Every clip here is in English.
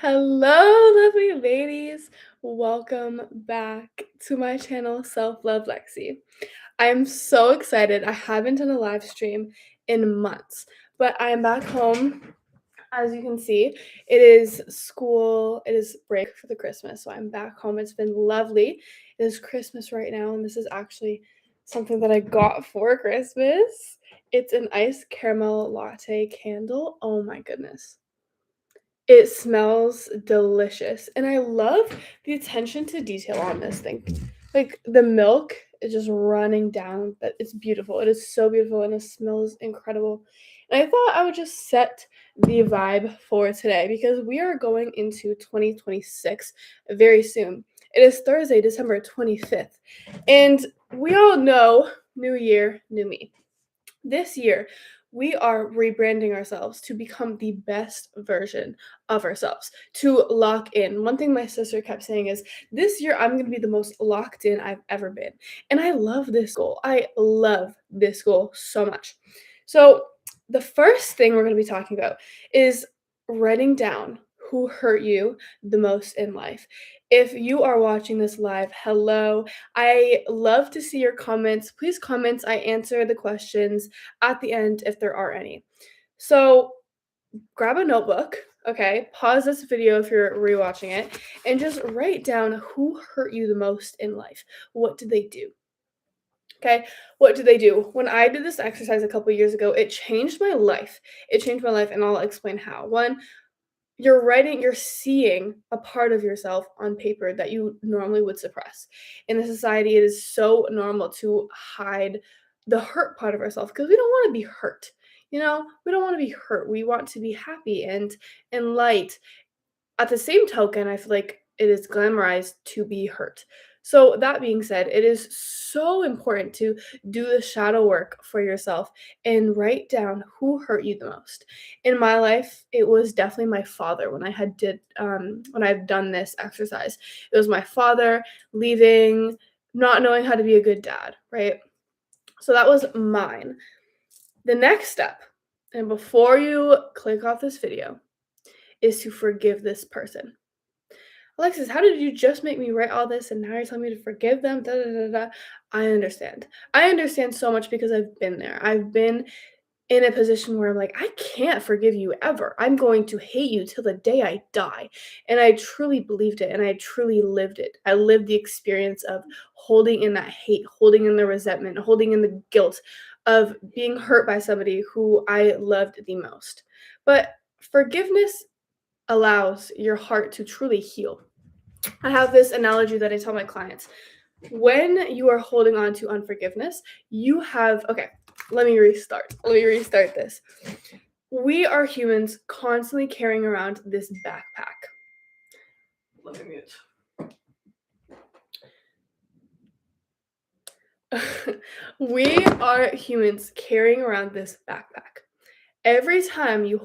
Hello, lovely ladies. Welcome back to my channel, Self Love Lexi. I'm so excited. I haven't done a live stream in months, but I am back home. As you can see, it is school, it is break for the Christmas. So I'm back home. It's been lovely. It is Christmas right now, and this is actually something that I got for Christmas. It's an iced caramel latte candle. Oh my goodness. It smells delicious, and I love the attention to detail on this thing. Like, the milk is just running down, but it's beautiful. It is so beautiful, and it smells incredible. And I thought I would just set the vibe for today because we are going into 2026 very soon. It is Thursday, December 25th, and we all know new year, new me. This year, we are rebranding ourselves to become the best version of ourselves, to lock in. One thing my sister kept saying is, this year I'm going to be the most locked in I've ever been. And I love this goal. I love this goal so much. So, the first thing we're going to be talking about is writing down who hurt you the most in life. If you are watching this live, hello. I love to see your comments. Please comment. I answer the questions at the end if there are any. So grab a notebook, okay? Pause this video if you're rewatching it, and just write down who hurt you the most in life. What did they do? Okay, what did they do? When I did this exercise a couple years ago, it changed my life. It changed my life, and I'll explain how. One, you're seeing a part of yourself on paper that you normally would suppress. In the society, it is so normal to hide the hurt part of ourselves because we don't want to be hurt. We don't want to be hurt. We want to be happy and light. At the same token, I feel like it is glamorized to be hurt. So, that being said, it is so important to do the shadow work for yourself and write down who hurt you the most. In my life, it was definitely my father when I've done this exercise. It was my father leaving, not knowing how to be a good dad, right? So that was mine. The next step, and before you click off this video, is to forgive this person. Alexis, how did you just make me write all this and now you're telling me to forgive them? Da, da, da, da. I understand. I understand so much because I've been there. I've been in a position where I'm like, I can't forgive you ever. I'm going to hate you till the day I die. And I truly believed it and I truly lived it. I lived the experience of holding in that hate, holding in the resentment, holding in the guilt of being hurt by somebody who I loved the most. But forgiveness allows your heart to truly heal. I have this analogy that I tell my clients. When you are holding on to unforgiveness, okay, let me restart this. We are humans constantly carrying around this backpack. Let me mute. We are humans carrying around this backpack. Every time you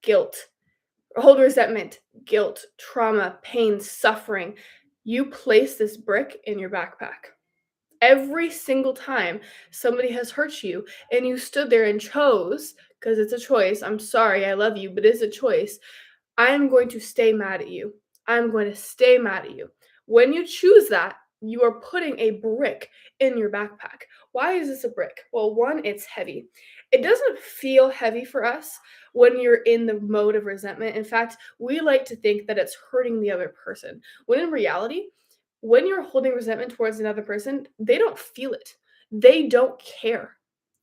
guilt, hold resentment, guilt, trauma, pain, suffering, you place this brick in your backpack. Every single time somebody has hurt you and you stood there and chose, because it's a choice, I'm sorry, I love you, but it's a choice, I am going to stay mad at you. I'm going to stay mad at you. When you choose that, you are putting a brick in your backpack. Why is this a brick? Well, one, it's heavy. It doesn't feel heavy for us when you're in the mode of resentment. In fact, we like to think that it's hurting the other person, when in reality, when you're holding resentment towards another person, they don't feel it. They don't care.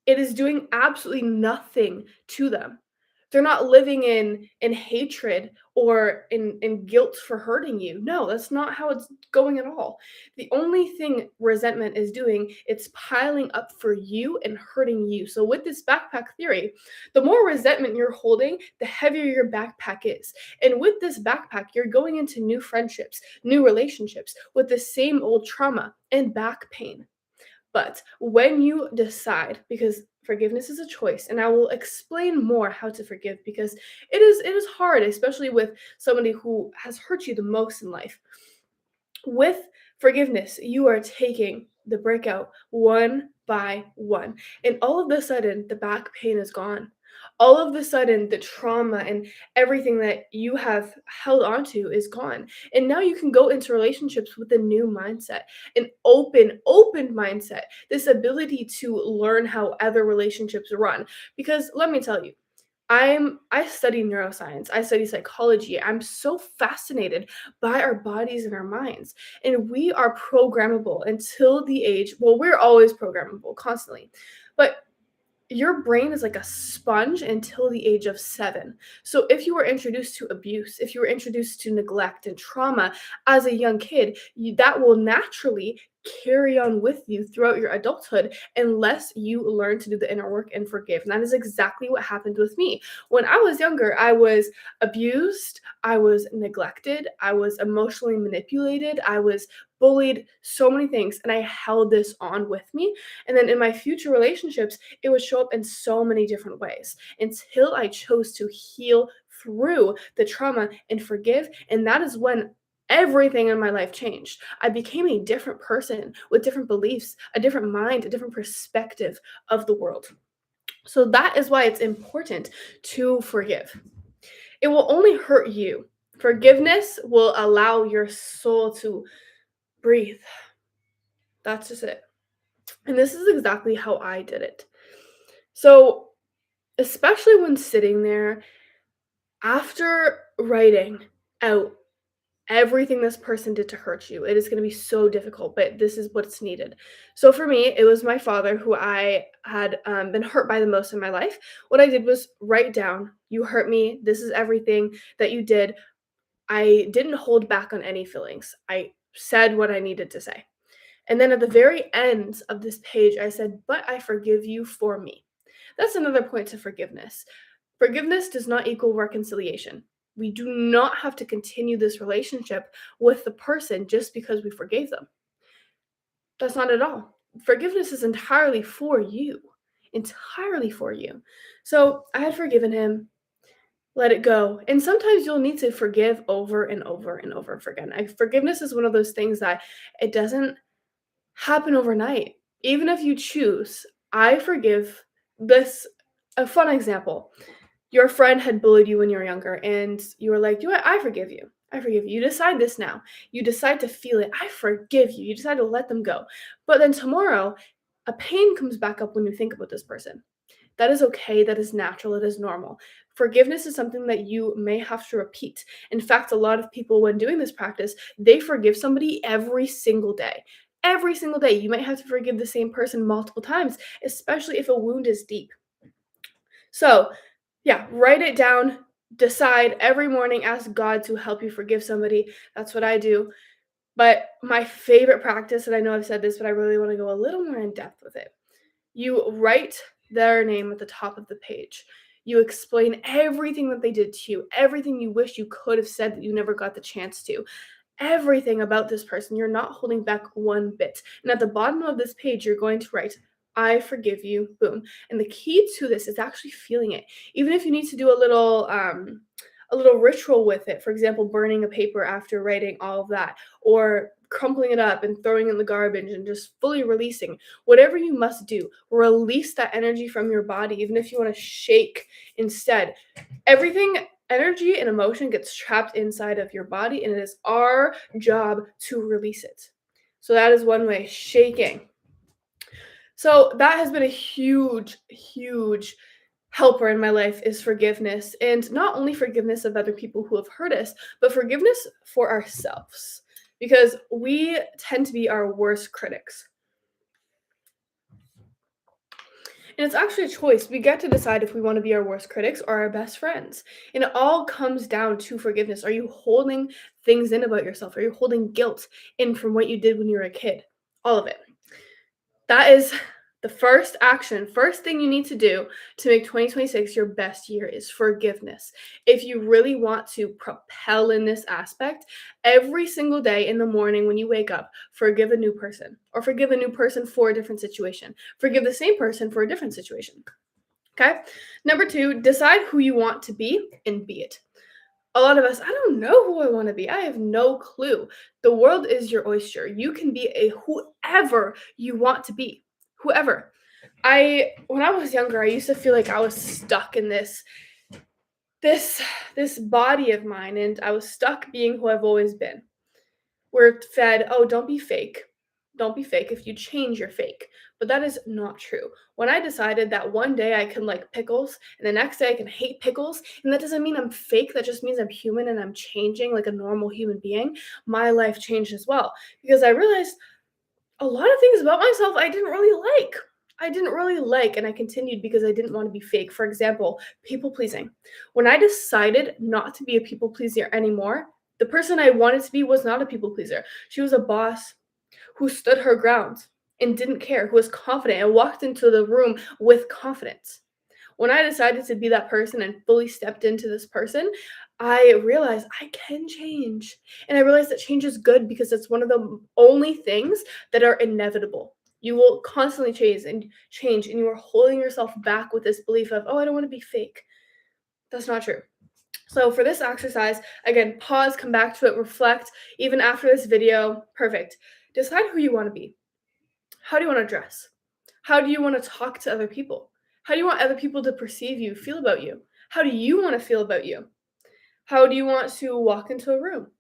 It is doing absolutely nothing to them. They're not living in hatred or in guilt for hurting you. No, that's not how it's going at all. The only thing resentment is doing, it's piling up for you and hurting you. So with this backpack theory, the more resentment you're holding, the heavier your backpack is. And with this backpack, you're going into new friendships, new relationships with the same old trauma and back pain. But when you decide, because forgiveness is a choice, and I will explain more how to forgive because it is hard, especially with somebody who has hurt you the most in life. With forgiveness, you are taking the brick out one by one, and all of a sudden the back pain is gone. all of the sudden the trauma and everything that you have held onto is gone. And now you can go into relationships with a new mindset, an open mindset, this ability to learn how other relationships run. Because let me tell you, I study neuroscience. I study psychology. I'm so fascinated by our bodies and our minds. And we are programmable until the age, well, we're always programmable constantly. But your brain is like a sponge until the age of 7. So if you were introduced to abuse, if you were introduced to neglect and trauma as a young kid, that will naturally carry on with you throughout your adulthood unless you learn to do the inner work and forgive. And that is exactly what happened with me. When I was younger, I was abused, I was neglected, I was emotionally manipulated, I was bullied, so many things, and I held this on with me. And then in my future relationships, it would show up in so many different ways until I chose to heal through the trauma and forgive. And that is when everything in my life changed. I became a different person with different beliefs, a different mind, a different perspective of the world. So that is why it's important to forgive. It will only hurt you. Forgiveness will allow your soul to breathe. That's just it. And this is exactly how I did it. So, especially when sitting there after writing out everything this person did to hurt you, it is going to be so difficult, but this is what's needed. So, for me, it was my father who I had been hurt by the most in my life. What I did was write down, "You hurt me. This is everything that you did." I didn't hold back on any feelings. I said what I needed to say. And then at the very end of this page, I said, "But I forgive you for me." That's another point to forgiveness. Forgiveness does not equal reconciliation. We do not have to continue this relationship with the person just because we forgave them. That's not at all. Forgiveness is entirely for you, entirely for you. So I had forgiven him, let it go. And sometimes you'll need to forgive over and over and over again. Forgiveness is one of those things that it doesn't happen overnight. Even if you choose, I forgive this. A fun example: your friend had bullied you when you were younger, and you were like, "You know what? I forgive you. I forgive you." You decide this now. You decide to feel it. I forgive you. You decide to let them go. But then tomorrow, a pain comes back up when you think about this person. That is okay. That is natural. It is normal. Forgiveness is something that you may have to repeat. In fact, a lot of people, when doing this practice, they forgive somebody every single day. Every single day. You might have to forgive the same person multiple times, especially if a wound is deep. So, yeah, write it down. Decide every morning, ask God to help you forgive somebody. That's what I do. But my favorite practice, and I know I've said this, but I really want to go a little more in depth with it. You write their name at the top of the page. You explain everything that they did to you, everything you wish you could have said that you never got the chance to, everything about this person. You're not holding back one bit. And at the bottom of this page, you're going to write, "I forgive you," boom. And the key to this is actually feeling it. Even if you need to do a little ritual with it, for example, burning a paper after writing all of that, or crumpling it up and throwing it in the garbage and just fully releasing. Whatever you must do, release that energy from your body, even if you want to shake instead. Everything, energy and emotion, gets trapped inside of your body, and it is our job to release it. So that is one way, shaking. So that has been a huge helper in my life, is forgiveness, and not only forgiveness of other people who have hurt us, but forgiveness for ourselves, because we tend to be our worst critics. And it's actually a choice. We get to decide if we want to be our worst critics or our best friends. And it all comes down to forgiveness. Are you holding things in about yourself? Are you holding guilt in from what you did when you were a kid? All of it. That is the first action, first thing you need to do to make 2026 your best year, is forgiveness. If you really want to propel in this aspect, every single day in the morning when you wake up, forgive a new person, or forgive a new person for a different situation. Forgive the same person for a different situation. Okay? Number 2, decide who you want to be and be it. A lot of us, "I don't know who I want to be. I have no clue." The world is your oyster. You can be a whoever you want to be. Whoever. When I was younger, I used to feel like I was stuck in this this body of mine, and I was stuck being who I've always been. We're fed, "Oh, don't be fake. Don't be fake. If you change, you're fake." But that is not true. When I decided that one day I can like pickles and the next day I can hate pickles, and that doesn't mean I'm fake, that just means I'm human and I'm changing like a normal human being, my life changed as well. Because I realized a lot of things about myself I didn't really like. I didn't really like, and I continued because I didn't want to be fake. For example, people pleasing. When I decided not to be a people pleaser anymore, the person I wanted to be was not a people pleaser. She was a boss who stood her ground and didn't care, who was confident and walked into the room with confidence. When I decided to be that person and fully stepped into this person, I realized I can change. And I realized that change is good because it's one of the only things that are inevitable. You will constantly change and you are holding yourself back with this belief of, "Oh, I don't want to be fake." That's not true. So for this exercise, again, pause, come back to it, reflect even after this video. Perfect. Decide who you want to be. How do you want to dress? How do you want to talk to other people? How do you want other people to perceive you, feel about you? How do you want to feel about you? How do you want to walk into a room?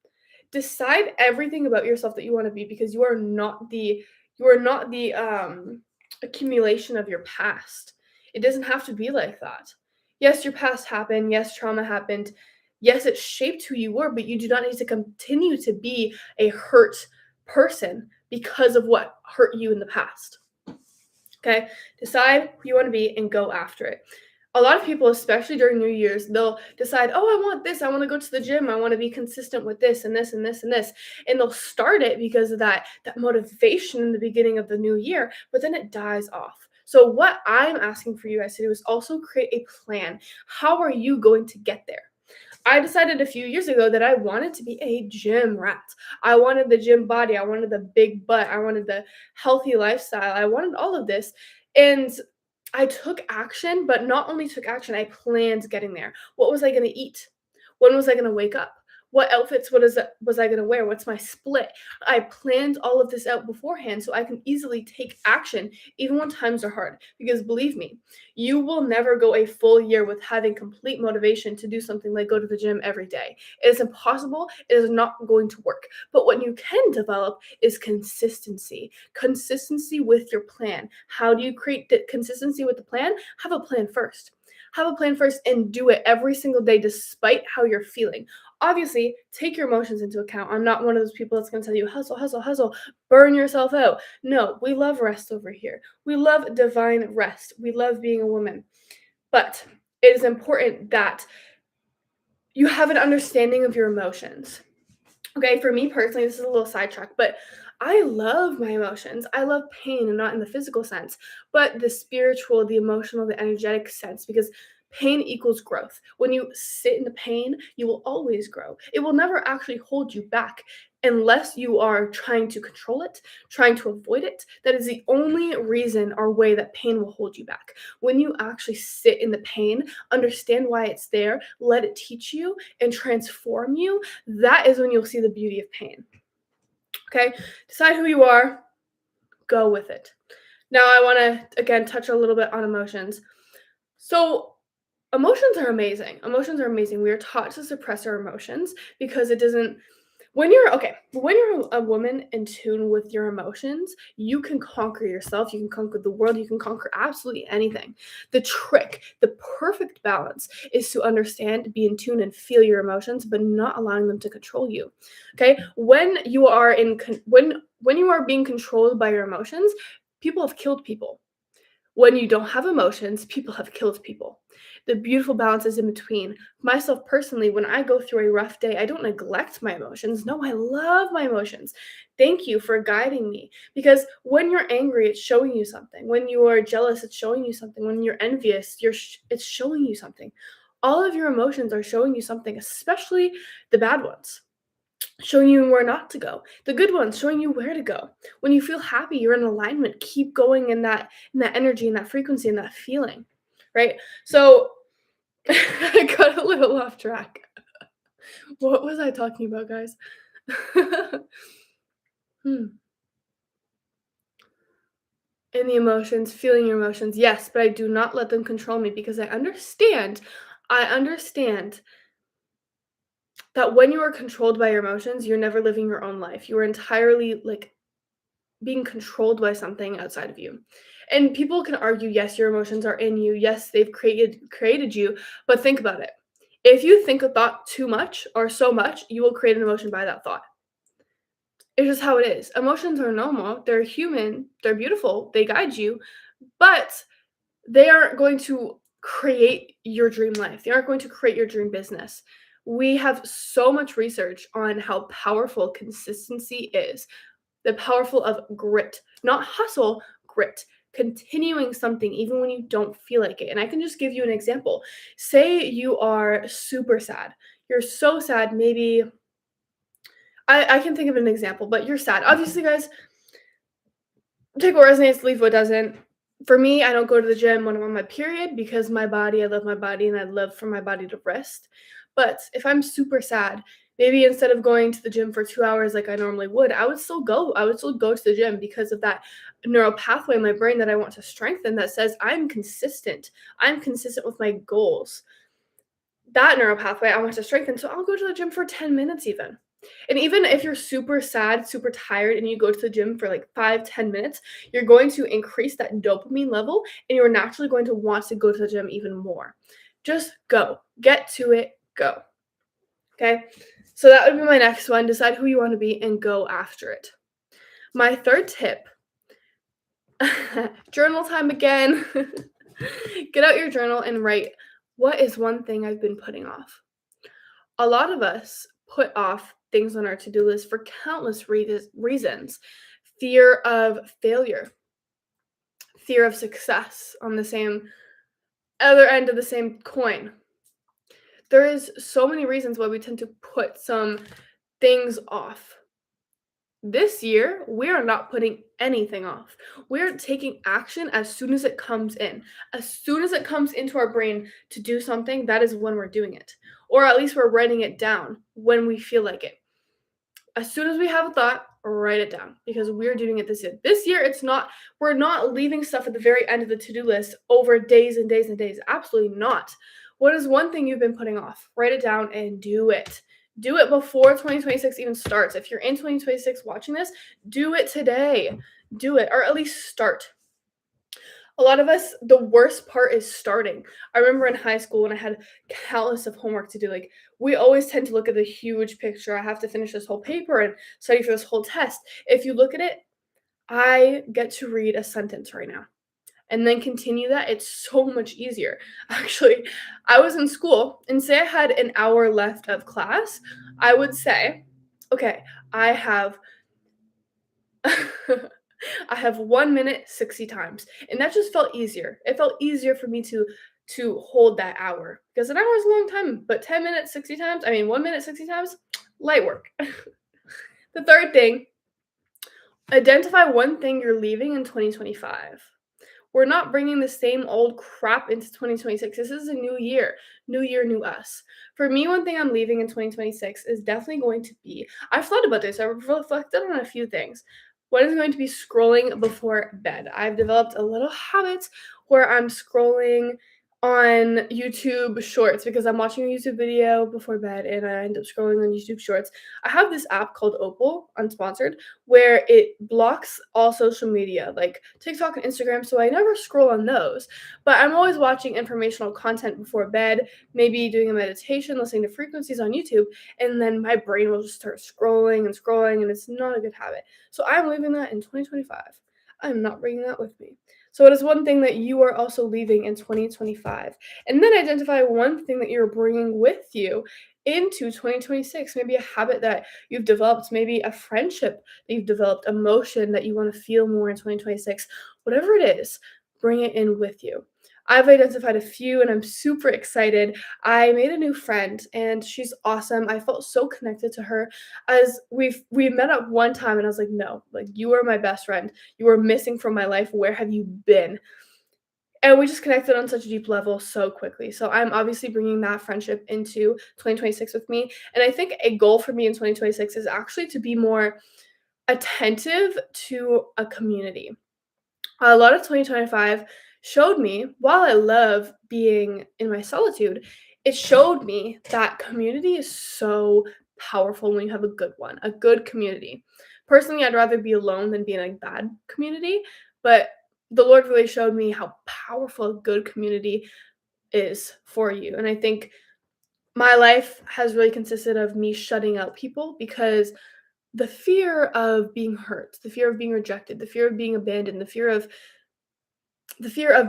Decide everything about yourself that you want to be because you are not the accumulation of your past. It doesn't have to be like that. Yes, your past happened. Yes, trauma happened. Yes, it shaped who you were, but you do not need to continue to be a hurt person because of what hurt you in the past. Okay? Decide who you want to be and go after it. A lot of people, especially during New Year's, they'll decide, "Oh, I want this. I want to go to the gym. I want to be consistent with this and this and this and this." And they'll start it because of that motivation in the beginning of the new year, but then it dies off. So what I'm asking for you guys to do is also create a plan. How are you going to get there? I decided a few years ago that I wanted to be a gym rat. I wanted the gym body. I wanted the big butt. I wanted the healthy lifestyle. I wanted all of this. And I took action, but not only took action, I planned getting there. What was I going to eat? When was I going to wake up? What outfits was I going to wear? What's my split? I planned all of this out beforehand so I can easily take action even when times are hard. Because believe me, you will never go a full year with having complete motivation to do something like go to the gym every day. It is impossible. It is not going to work. But what you can develop is consistency. Consistency with your plan. How do you create consistency with the plan? Have a plan first. Have a plan first and do it every single day despite how you're feeling. Obviously, take your emotions into account. I'm not one of those people that's going to tell you hustle, hustle, hustle, burn yourself out. No, we love rest over here. We love divine rest. We love being a woman. But it is important that you have an understanding of your emotions. Okay, for me personally, this is a little sidetrack, but I love my emotions. I love pain and not in the physical sense, but the spiritual, the emotional, the energetic sense, because pain equals growth. When you sit in the pain, you will always grow. It will never actually hold you back unless you are trying to control it, trying to avoid it. That is the only reason or way that pain will hold you back. When you actually sit in the pain, understand why it's there, let it teach you and transform you, that is when you'll see the beauty of pain. Okay? Decide who you are, go with it. Now, I want to again touch a little bit on emotions. So, emotions are amazing. Emotions are amazing. We are taught to suppress our emotions because it doesn't when you're a woman in tune with your emotions, you can conquer yourself, you can conquer the world, you can conquer absolutely anything. The trick, the perfect balance is to understand, be in tune and feel your emotions, but not allowing them to control you. Okay? When you are being controlled by your emotions, people have killed people. When you don't have emotions, people have killed people. The beautiful balance is in between. Myself personally, when I go through a rough day, I don't neglect my emotions. No, I love my emotions. Thank you for guiding me. Because when you're angry, it's showing you something. When you are jealous, it's showing you something. When you're envious, it's showing you something. All of your emotions are showing you something, especially the bad ones, showing you where not to go. The good ones showing you where to go. When you feel happy, you're in alignment. Keep going in that energy, in that frequency, in that feeling. Right? So I got a little off track. What was I talking about, guys? Hmm. in the emotions, feeling your emotions, yes, but I do not let them control me because I understand that when you are controlled by your emotions, you're never living your own life. You are entirely like being controlled by something outside of you. And people can argue, yes, your emotions are in you. Yes, they've created you, but think about it. If you think a thought too much or so much, you will create an emotion by that thought. It's just how it is. Emotions are normal. They're human. They're beautiful. They guide you, but they aren't going to create your dream life. They aren't going to create your dream business. We have so much research on how powerful consistency is, the powerful of grit, not hustle, grit, continuing something even when you don't feel like it. And I can just give you an example. Say you are super sad. You're so sad, maybe I can think of an example, but you're sad. Obviously, guys, take what resonates, leave what doesn't. For me, I don't go to the gym when I'm on my period because I love my body and I love for my body to rest. But if I'm super sad, maybe instead of going to the gym for 2 hours like I normally would, I would still go. I would still go to the gym because of that neural pathway in my brain that I want to strengthen that says I'm consistent. I'm consistent with my goals. That neural pathway I want to strengthen. So I'll go to the gym for 10 minutes even. And even if you're super sad, super tired, and you go to the gym for like 5, 10 minutes, you're going to increase that dopamine level and you're naturally going to want to go to the gym even more. Just go, get to it, go. Okay. So that would be my next one. Decide who you want to be and go after it. My third tip, journal time again. Get out your journal and write, what is one thing I've been putting off? A lot of us put off things on our to-do list for countless reasons. Fear of failure, fear of success on the same other end of the same coin. There is so many reasons why we tend to put some things off. This year, we are not putting anything off. We're taking action as soon as it comes in. As soon as it comes into our brain to do something, that is when we're doing it. Or at least we're writing it down when we feel like it. As soon as we have a thought, write it down because we're doing it this year. This year, we're not leaving stuff at the very end of the to do list over days and days and days. Absolutely not. What is one thing you've been putting off? Write it down and do it. Do it before 2026 even starts. If you're in 2026 watching this, do it today. Do it, or at least start. A lot of us, the worst part is starting. I remember in high school when I had countless of homework to do, like we always tend to look at the huge picture. I have to finish this whole paper and study for this whole test. If you look at it, I get to read a sentence right now and then continue that. It's so much easier. Actually, I was in school and say I had an hour left of class, I would say, okay, I have I have 1 minute 60 times. And that just felt easier. It felt easier for me to hold that hour because an hour is a long time, but 10 minutes 60 times, I mean 1 minute 60 times, light work. The third thing, identify one thing you're leaving in 2025. We're not bringing the same old crap into 2026. This is a new year, new us. For me, one thing I'm leaving in 2026 is definitely going to be, I've thought about this, I've reflected on a few things. What is going to be scrolling before bed? I've developed a little habit where I'm scrolling on YouTube Shorts because I'm watching a YouTube video before bed and I end up scrolling on YouTube Shorts. I have this app called Opal, unsponsored, where it blocks all social media like TikTok and Instagram, so I never scroll on those. But I'm always watching informational content before bed, maybe doing a meditation, listening to frequencies on YouTube, and then my brain will just start scrolling and scrolling, and it's not a good habit. So I'm leaving that in 2025. I'm not bringing that with me. So it is one thing that you are also leaving in 2025. And then identify one thing that you're bringing with you into 2026. Maybe a habit that you've developed, maybe a friendship that you've developed, emotion that you want to feel more in 2026. Whatever it is, bring it in with you. I've identified a few and I'm super excited. I made a new friend and she's awesome. I felt so connected to her as we met up one time and I was like, "No, like you are my best friend. You were missing from my life. Where have you been?" And we just connected on such a deep level so quickly. So I'm obviously bringing that friendship into 2026 with me. And I think a goal for me in 2026 is actually to be more attentive to a community. A lot of 2025 showed me, while I love being in my solitude, it showed me that community is so powerful when you have a good one, a good community. Personally, I'd rather be alone than be in a bad community, but the Lord really showed me how powerful a good community is for you. And I think my life has really consisted of me shutting out people because the fear of being hurt, the fear of being rejected, the fear of being abandoned, the fear of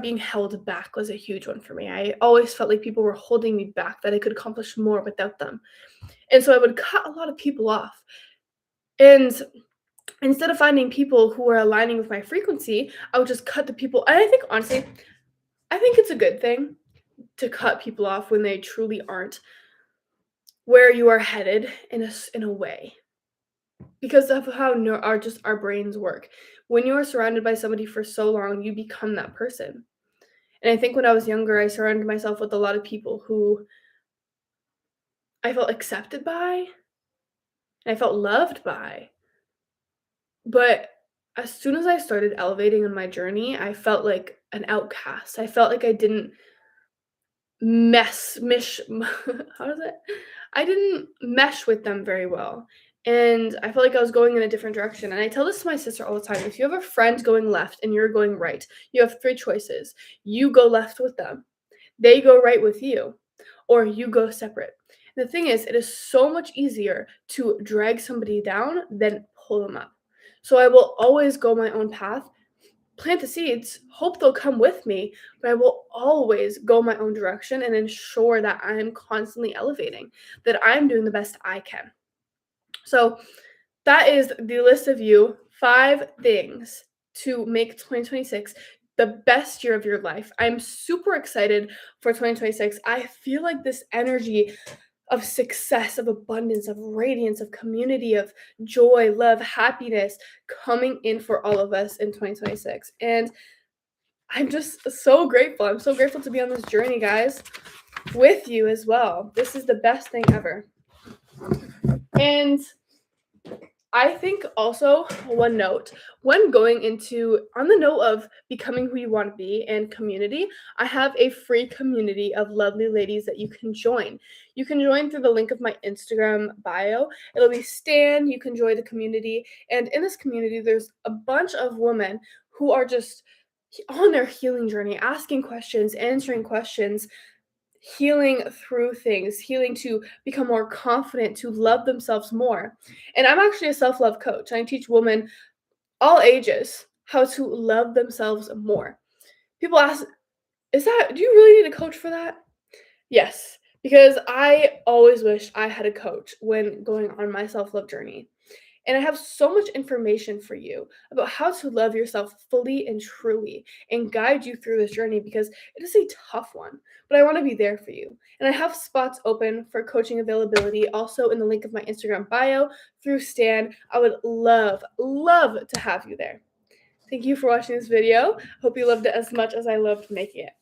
being held back was a huge one for me. I always felt like people were holding me back, that I could accomplish more without them. And so I would cut a lot of people off. And instead of finding people who were aligning with my frequency, I would just cut the people. And I think, honestly, I think it's a good thing to cut people off when they truly aren't where you are headed in a way, because of how our brains work. When you are surrounded by somebody for so long, you become that person. And I think when I was younger, I surrounded myself with a lot of people who I felt accepted by, and I felt loved by. But as soon as I started elevating on my journey, I felt like an outcast. I felt like I didn't mess mish how is it? I didn't mesh with them very well. And I felt like I was going in a different direction. And I tell this to my sister all the time. If you have a friend going left and you're going right, you have three choices. You go left with them, they go right with you, or you go separate. The thing is, it is so much easier to drag somebody down than pull them up. So I will always go my own path, plant the seeds, hope they'll come with me, but I will always go my own direction and ensure that I'm constantly elevating, that I'm doing the best I can. So that is the list of you 5 things to make 2026 the best year of your life. I'm super excited for 2026. I feel like this energy of success, of abundance, of radiance, of community, of joy, love, happiness coming in for all of us in 2026. And I'm just so grateful. I'm so grateful to be on this journey, guys, with you as well. This is the best thing ever. And I think also one note, when going into, on the note of becoming who you want to be and community, I have a free community of lovely ladies that you can join. You can join through the link of my Instagram bio. It'll be Stan. You can join the community. And in this community, there's a bunch of women who are just on their healing journey, asking questions, answering questions, healing through things, healing to become more confident, to love themselves more. And I'm actually a self love coach. I teach women all ages how to love themselves more. People ask, do you really need a coach for that? Yes, because I always wish I had a coach when going on my self love journey. And I have so much information for you about how to love yourself fully and truly and guide you through this journey, because it is a tough one, but I want to be there for you. And I have spots open for coaching availability also in the link of my Instagram bio through Stan. I would love, love to have you there. Thank you for watching this video. Hope you loved it as much as I loved making it.